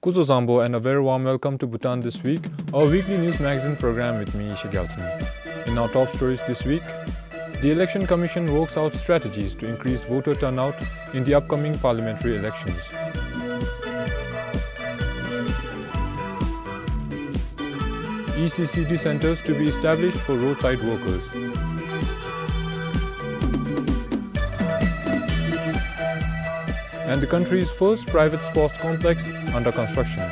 Kuzo Zambo and a very warm welcome to Bhutan This Week, our weekly news magazine program with me, Ishi Gyaltsen. In our top stories this week, the Election Commission works out strategies to increase voter turnout in the upcoming parliamentary elections. ECCD centres to be established for roadside workers. And the country's first private sports complex under construction.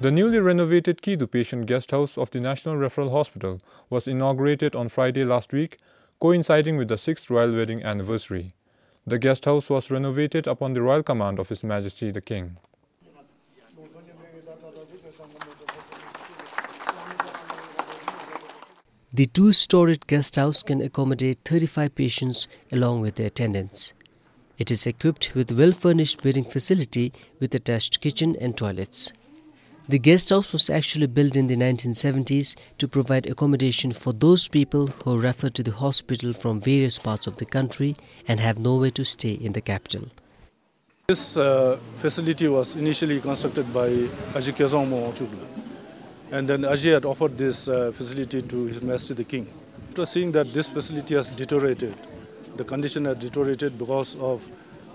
The newly renovated Kidu Patient Guest House of the National Referral Hospital was inaugurated on Friday last week, coinciding with the 6th royal wedding anniversary. The guest house was renovated upon the royal command of His Majesty the King. The two-storied guest house can accommodate 35 patients along with their attendants. It is equipped with well-furnished waiting facility with attached kitchen and toilets. The guest house was actually built in the 1970s to provide accommodation for those people who refer to the hospital from various parts of the country and have nowhere to stay in the capital. This facility was initially constructed by Aji Kezongmo Chugla. And then Aji had offered this facility to His Majesty the King. After seeing that this facility has deteriorated, the condition had deteriorated because of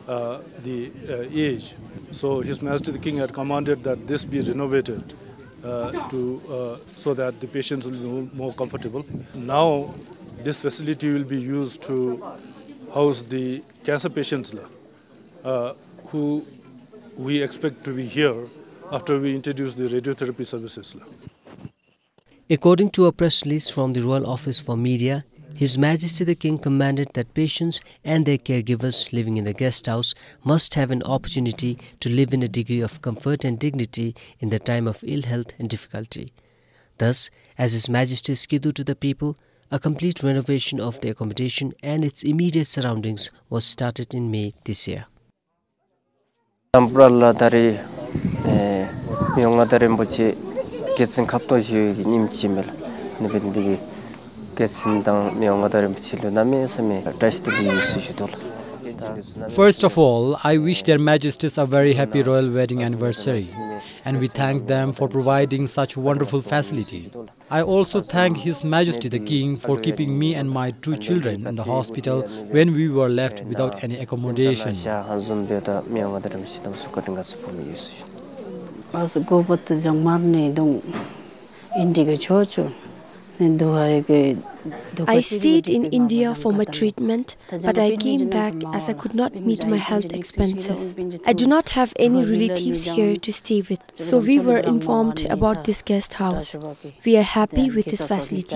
the age. So His Majesty the King had commanded that this be renovated so that the patients will be more comfortable. Now this facility will be used to house the cancer patients who we expect to be here after we introduce the radiotherapy services. According to a press release from the Royal Office for Media, His Majesty the King commanded that patients and their caregivers living in the guest house must have an opportunity to live in a degree of comfort and dignity in the time of ill health and difficulty. Thus, as His Majesty's Kidu to the people, a complete renovation of the accommodation and its immediate surroundings was started in May this year. First of all, I wish Their Majesties a very happy royal wedding anniversary, and we thank them for providing such wonderful facility. I also thank His Majesty the King for keeping me and my two children in the hospital when we were left without any accommodation. I stayed in India for my treatment, but I came back as I could not meet my health expenses. I do not have any relatives here to stay with, so we were informed about this guest house. We are happy with this facility.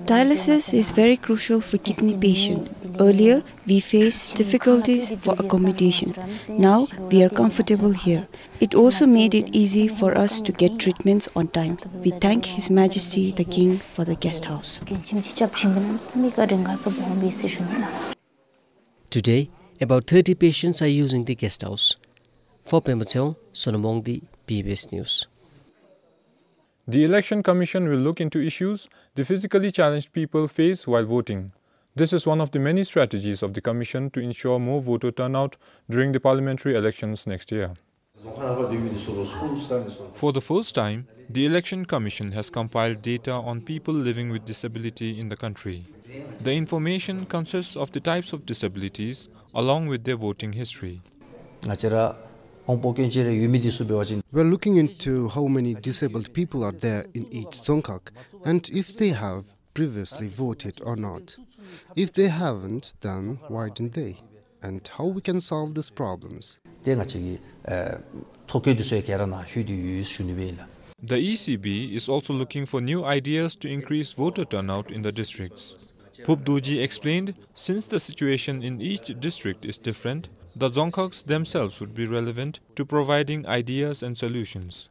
Dialysis is very crucial for kidney patients. Earlier, we faced difficulties for accommodation. Now, we are comfortable here. It also made it easy for us to get treatments on time. We thank His Majesty the King for the guest house. Today, about 30 patients are using the guest house. For Pembacheong, Sonomongdi, PBS News. The Election Commission will look into issues the physically challenged people face while voting. This is one of the many strategies of the Commission to ensure more voter turnout during the parliamentary elections next year. For the first time, the Election Commission has compiled data on people living with disability in the country. The information consists of the types of disabilities along with their voting history. We're looking into how many disabled people are there in each Dzongkhag and if they have previously voted or not. If they haven't, then why didn't they? And how we can solve these problems. The ECB is also looking for new ideas to increase voter turnout in the districts. Phupduji explained, since the situation in each district is different, the Dzongkhags themselves would be relevant to providing ideas and solutions.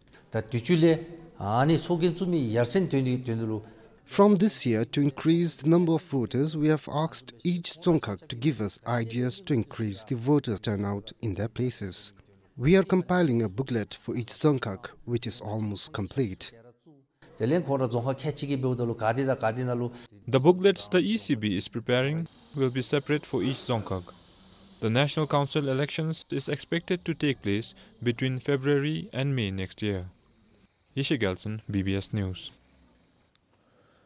From this year, to increase the number of voters, we have asked each Dzongkhag to give us ideas to increase the voter turnout in their places. We are compiling a booklet for each Dzongkhag, which is almost complete. The booklets the ECB is preparing will be separate for each Dzongkhag. The National Council elections is expected to take place between February and May next year. Yishe Gelson, BBS News.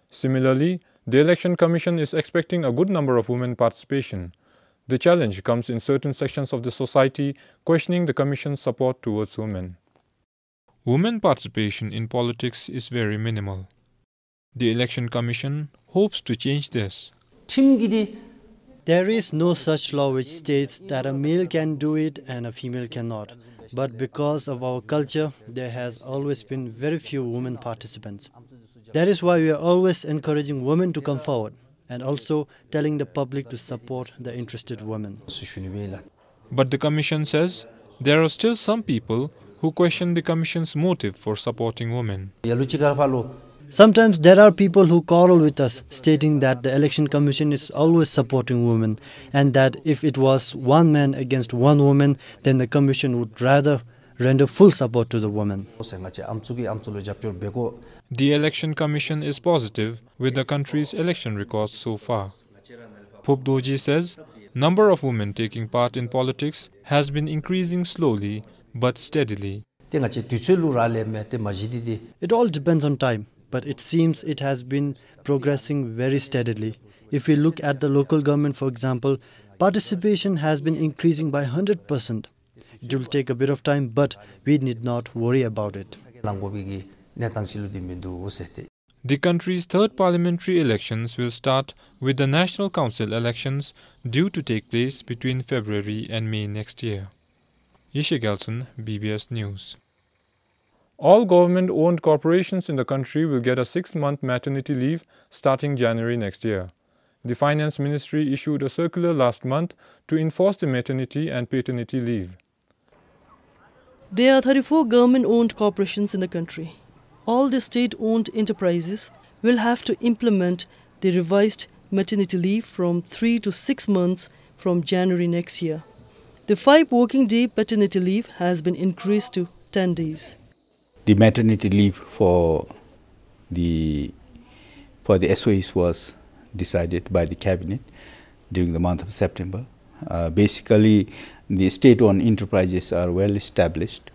Similarly, the Election Commission is expecting a good number of women participation. The challenge comes in certain sections of the society questioning the Commission's support towards women. Women participation in politics is very minimal. The Election Commission hopes to change this. There is no such law which states that a male can do it and a female cannot. But because of our culture, there has always been very few women participants. That is why we are always encouraging women to come forward and also telling the public to support the interested women. But the Commission says there are still some people who question the Commission's motive for supporting women. Sometimes there are people who quarrel with us, stating that the Election Commission is always supporting women and that if it was one man against one woman, then the Commission would rather render full support to the woman. The Election Commission is positive with the country's election records so far. Pope Doji says number of women taking part in politics has been increasing slowly but steadily. It all depends on time, but it seems it has been progressing very steadily. If we look at the local government, for example, participation has been increasing by 100%. It will take a bit of time, but we need not worry about it. The country's third parliamentary elections will start with the National Council elections due to take place between February and May next year. Yishe Gelson, BBS News. All government-owned corporations in the country will get a 6-month maternity leave starting January next year. The Finance Ministry issued a circular last month to enforce the maternity and paternity leave. There are 34 government-owned corporations in the country. All the state-owned enterprises will have to implement the revised maternity leave from 3 to 6 months from January next year. The 5 working-day paternity leave has been increased to 10 days. The maternity leave for the SOEs was decided by the cabinet during the month of September. Basically, the state-owned enterprises are well established,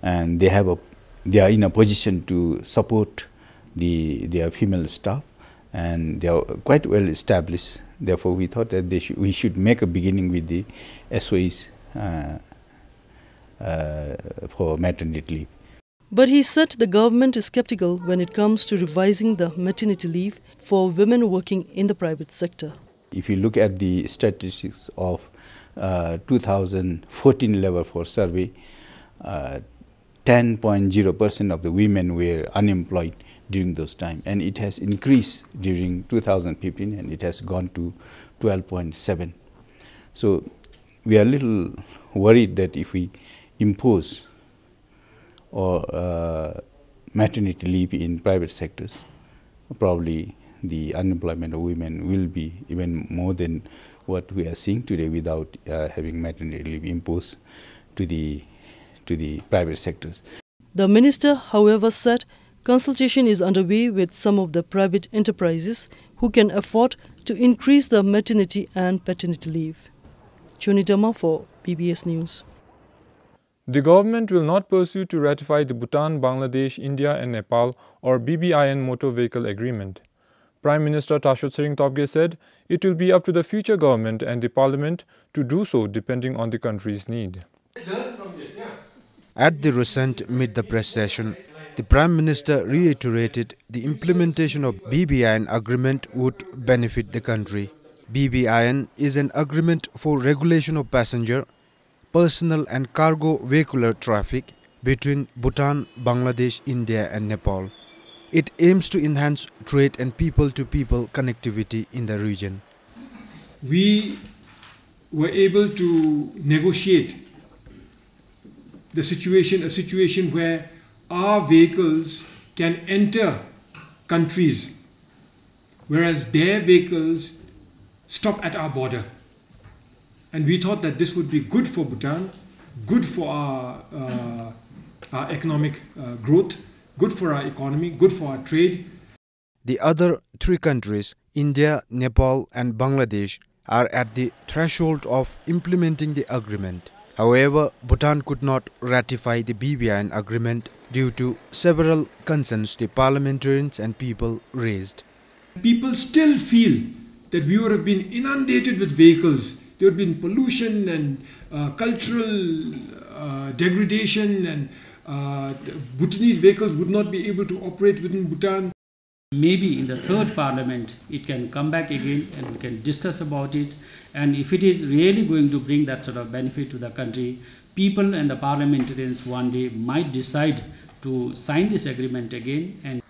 and they are in a position to support their female staff, and they are quite well established. Therefore, we thought that we should make a beginning with the SOEs for maternity leave. But he said the government is skeptical when it comes to revising the maternity leave for women working in the private sector. If you look at the statistics of 2014 level for survey, 10.0% of the women were unemployed during those time, and it has increased during 2015, and it has gone to 12.7. So we are a little worried that if we impose or maternity leave in private sectors, probably the unemployment of women will be even more than what we are seeing today without having maternity leave imposed to the private sectors. The minister, however, said consultation is underway with some of the private enterprises who can afford to increase the maternity and paternity leave. Chonitama for BBS News. The government will not pursue to ratify the Bhutan, Bangladesh, India and Nepal or BBIN motor vehicle agreement. Prime Minister Tashot Sering Tobgay said it will be up to the future government and the parliament to do so depending on the country's need. At the recent Meet the Press session, the Prime Minister reiterated the implementation of BBIN agreement would benefit the country. BBIN is an agreement for regulation of passenger, personal and cargo vehicular traffic between Bhutan, Bangladesh, India and Nepal. It aims to enhance trade and people-to-people connectivity in the region. We were able to negotiate a situation where our vehicles can enter countries, whereas their vehicles stop at our border. And we thought that this would be good for Bhutan, good for our economic growth, good for our economy, good for our trade. The other three countries, India, Nepal and Bangladesh, are at the threshold of implementing the agreement. However, Bhutan could not ratify the BBIN agreement due to several concerns the parliamentarians and people raised. People still feel that we would have been inundated with vehicles. There would have been pollution and cultural degradation, and Bhutanese vehicles would not be able to operate within Bhutan. Maybe in the third parliament it can come back again and we can discuss about it, and if it is really going to bring that sort of benefit to the country, people and the parliamentarians one day might decide to sign this agreement again. And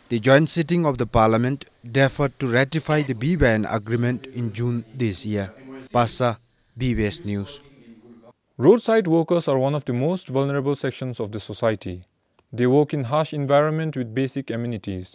the joint sitting of the parliament deferred to ratify the BBIN agreement in June this year. Pasa, BBS News. Roadside workers are one of the most vulnerable sections of the society. They work in harsh environment with basic amenities.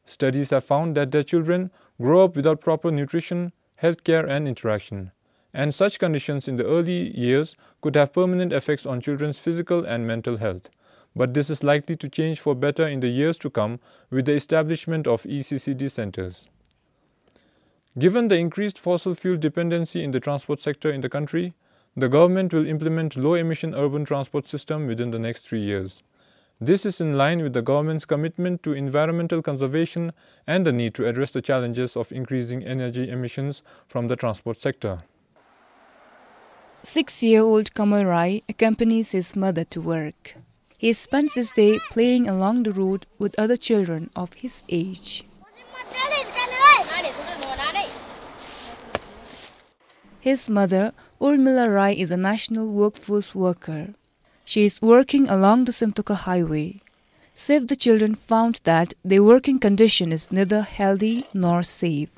Studies have found that their children grow up without proper nutrition, healthcare and interaction. And such conditions in the early years could have permanent effects on children's physical and mental health. But this is likely to change for better in the years to come with the establishment of ECCD centers. Given the increased fossil fuel dependency in the transport sector in the country, the government will implement low-emission urban transport system within the next 3 years. This is in line with the government's commitment to environmental conservation and the need to address the challenges of increasing energy emissions from the transport sector. 6-year-old Kamal Rai accompanies his mother to work. He spends his day playing along the road with other children of his age. His mother, Urmila Rai, is a national workforce worker. She is working along the Simtoka highway. Save the Children found that their working condition is neither healthy nor safe.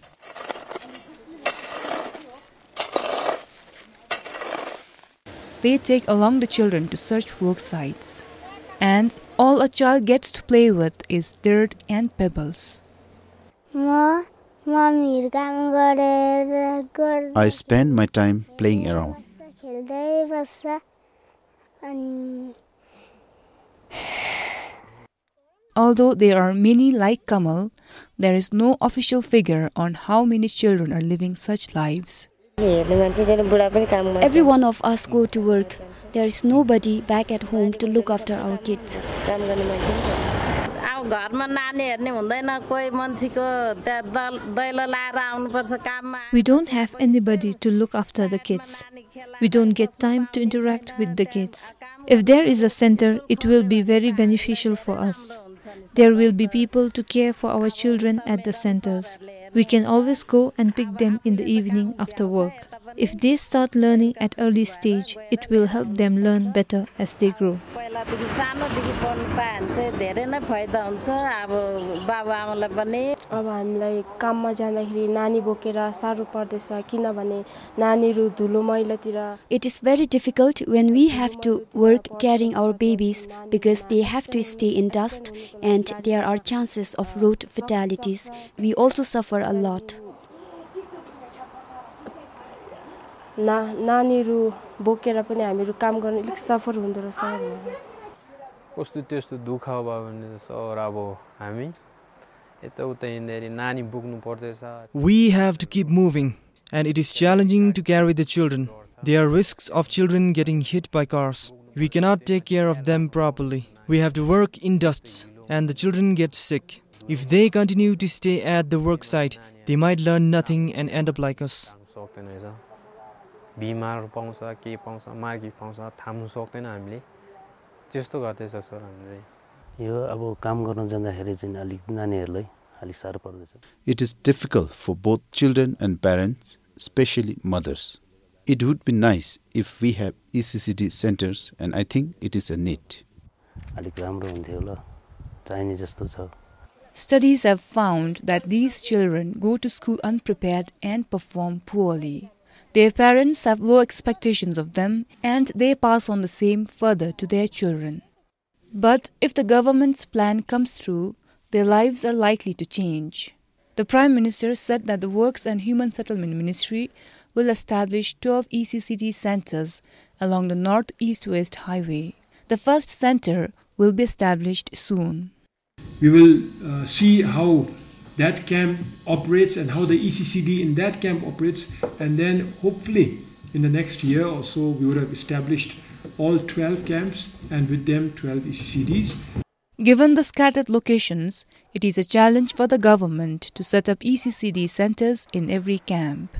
They take along the children to search work sites. And all a child gets to play with is dirt and pebbles. I spend my time playing around. Although there are many like Kamal, there is no official figure on how many children are living such lives. Every one of us go to work. There is nobody back at home to look after our kids. We don't have anybody to look after the kids. We don't get time to interact with the kids. If there is a center, it will be very beneficial for us. There will be people to care for our children at the centers. We can always go and pick them in the evening after work. If they start learning at early stage, it will help them learn better as they grow. It is very difficult when we have to work carrying our babies because they have to stay in dust and there are chances of road fatalities. We also suffer a lot. We have to keep moving, and it is challenging to carry the children. There are risks of children getting hit by cars. We cannot take care of them properly. We have to work in dusts, and the children get sick. If they continue to stay at the work site, they might learn nothing and end up like us. It is difficult for both children and parents, especially mothers. It would be nice if we have ECCD centers, and I think it is a need. Studies have found that these children go to school unprepared and perform poorly. Their parents have low expectations of them and they pass on the same further to their children. But if the government's plan comes through, their lives are likely to change. The Prime Minister said that the Works and Human Settlement Ministry will establish 12 ECCD centers along the North-East-West Highway. The first center will be established soon. We will see how that camp operates and how the ECCD in that camp operates, and then hopefully in the next year or so we would have established all 12 camps and with them 12 ECCDs. Given the scattered locations, it is a challenge for the government to set up ECCD centers in every camp.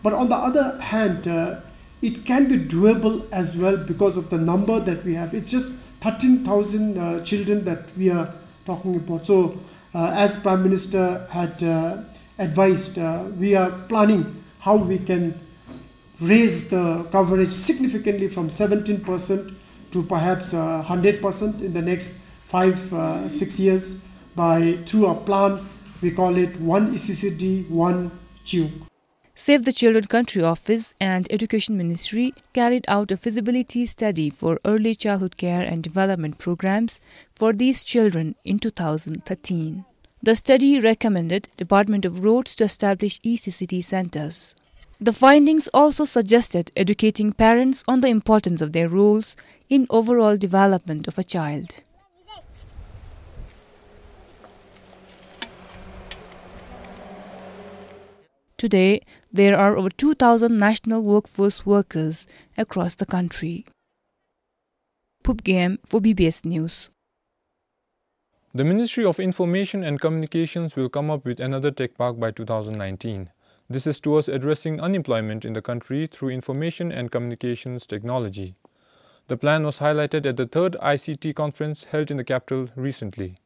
But on the other hand, it can be doable as well because of the number that we have. It's just 13,000 children that we are talking about. So as Prime Minister had advised, we are planning how we can raise the coverage significantly from 17% to perhaps 100% in the next 5-6 years through a plan. We call it One ECCD, One Tube. Save the Children Country Office and Education Ministry carried out a feasibility study for early childhood care and development programs for these children in 2013. The study recommended Department of Roads to establish ECCD centers. The findings also suggested educating parents on the importance of their roles in overall development of a child. Today, there are over 2,000 national workforce workers across the country. Pupgam for BBS News. The Ministry of Information and Communications will come up with another tech park by 2019. This is towards addressing unemployment in the country through information and communications technology. The plan was highlighted at the third ICT conference held in the capital recently.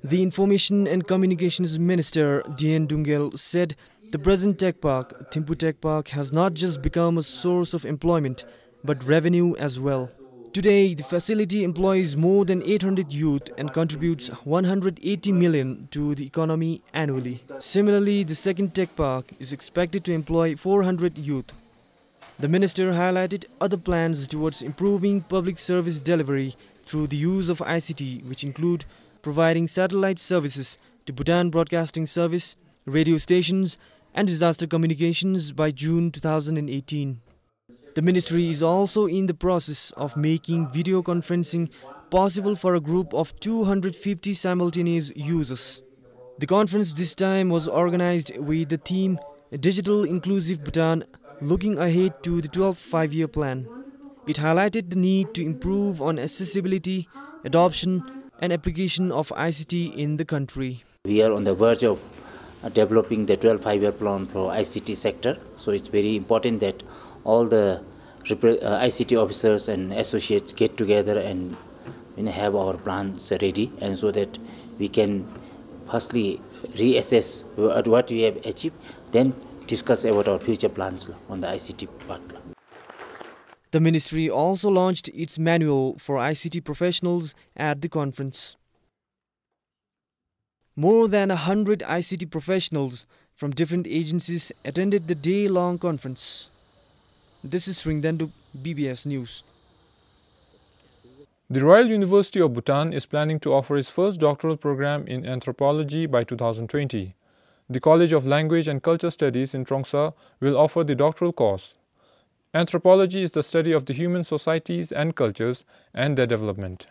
The Information and Communications Minister, Dien Dungel, said the present tech park, Thimphu Tech Park, has not just become a source of employment, but revenue as well. Today, the facility employs more than 800 youth and contributes 180 million to the economy annually. Similarly, the second tech park is expected to employ 400 youth. The minister highlighted other plans towards improving public service delivery through the use of ICT, which include providing satellite services to Bhutan Broadcasting Service, radio stations and disaster communications by June 2018. The ministry is also in the process of making video conferencing possible for a group of 250 simultaneous users. The conference this time was organized with the theme Digital Inclusive Bhutan, looking ahead to the 12th five-year plan. It highlighted the need to improve on accessibility, adoption and application of ICT in the country. We are on the verge of developing the 12th five-year plan for ICT sector. So it's very important that all the ICT officers and associates get together and have our plans ready, and so that we can firstly reassess what we have achieved, then discuss about our future plans on the ICT part. The ministry also launched its manual for ICT professionals at the conference. More than 100 ICT professionals from different agencies attended the day-long conference. This is Ringdandu, BBS News. The Royal University of Bhutan is planning to offer its first doctoral program in anthropology by 2020. The College of Language and Culture Studies in Trongsa will offer the doctoral course. Anthropology is the study of the human societies and cultures and their development.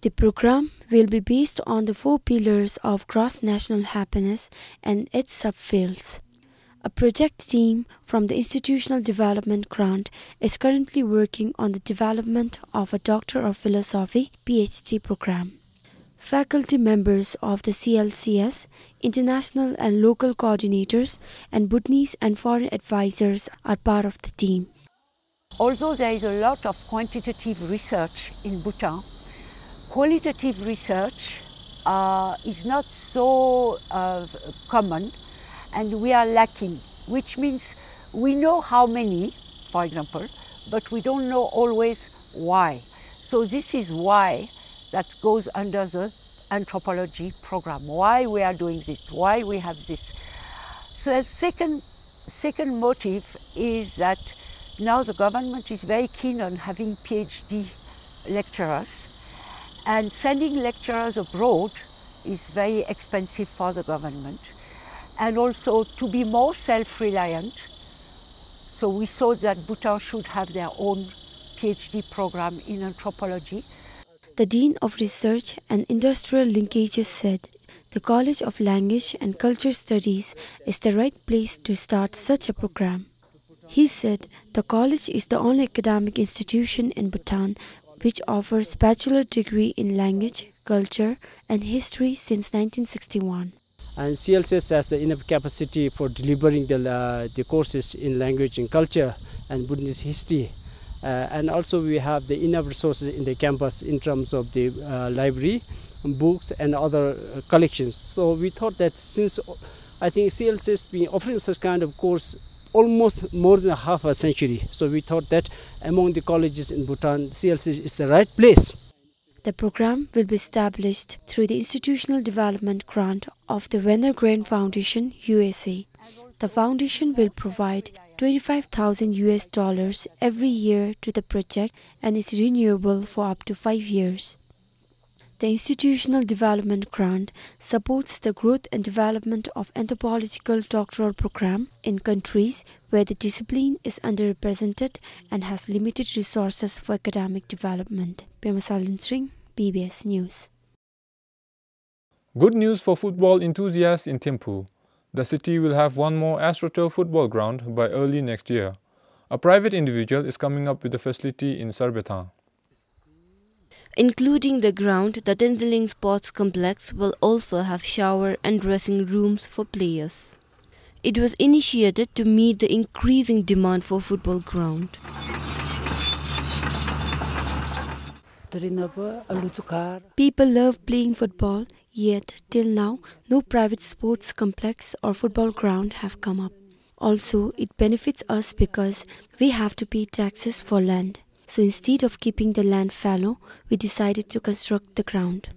The program will be based on the 4 pillars of gross national happiness and its subfields. A project team from the Institutional Development Grant is currently working on the development of a Doctor of Philosophy PhD program. Faculty members of the CLCS, international and local coordinators, and Bhutanese and foreign advisors are part of the team. Although there is a lot of quantitative research in Bhutan, qualitative research is not so common, and we are lacking, which means we know how many, for example, but we don't know always why. So this is why that goes under the anthropology program, why we are doing this, why we have this. So the second motive is that now the government is very keen on having PhD lecturers, and sending lecturers abroad is very expensive for the government. and also to be more self-reliant. So we thought that Bhutan should have their own PhD program in anthropology. The Dean of Research and Industrial Linkages said the College of Language and Culture Studies is the right place to start such a program. He said the college is the only academic institution in Bhutan which offers bachelor degree in language, culture and history since 1961. And CLCS has the enough capacity for delivering the courses in language and culture and Bhutanese history. And also we have the enough resources in the campus in terms of the library, books and other collections. So we thought that since I think CLCS has been offering such kind of course almost more than half a century. So we thought that among the colleges in Bhutan, CLCS is the right place. The program will be established through the Institutional Development Grant of the Werner Grain Foundation, USA. The foundation will provide $25,000 every year to the project and is renewable for up to 5 years. The Institutional Development Grant supports the growth and development of anthropological doctoral program in countries where the discipline is underrepresented and has limited resources for academic development. PBS News. Good news for football enthusiasts in Thimphu. The city will have one more AstroTurf football ground by early next year. A private individual is coming up with a facility in Sarbetan. Including the ground, the Tenzling Sports Complex will also have shower and dressing rooms for players. It was initiated to meet the increasing demand for football ground. People love playing football, yet till now no private sports complex or football ground have come up. Also, it benefits us because we have to pay taxes for land. So instead of keeping the land fallow, we decided to construct the ground.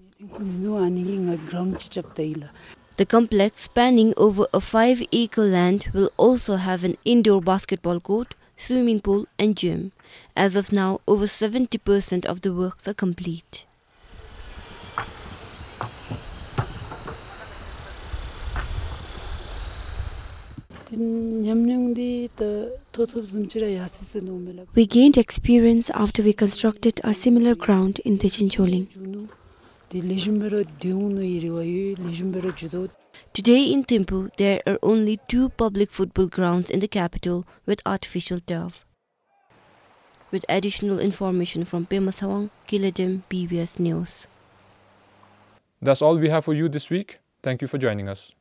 The complex, spanning over a 5-acre land, will also have an indoor basketball court, swimming pool and gym. As of now, over 70% of the works are complete. We gained experience after we constructed a similar ground in the Chincholing. Today in Thimphu, there are only 2 public football grounds in the capital with artificial turf. With additional information from Pema Sawang, Kiladem, PBS News. That's all we have for you this week. Thank you for joining us.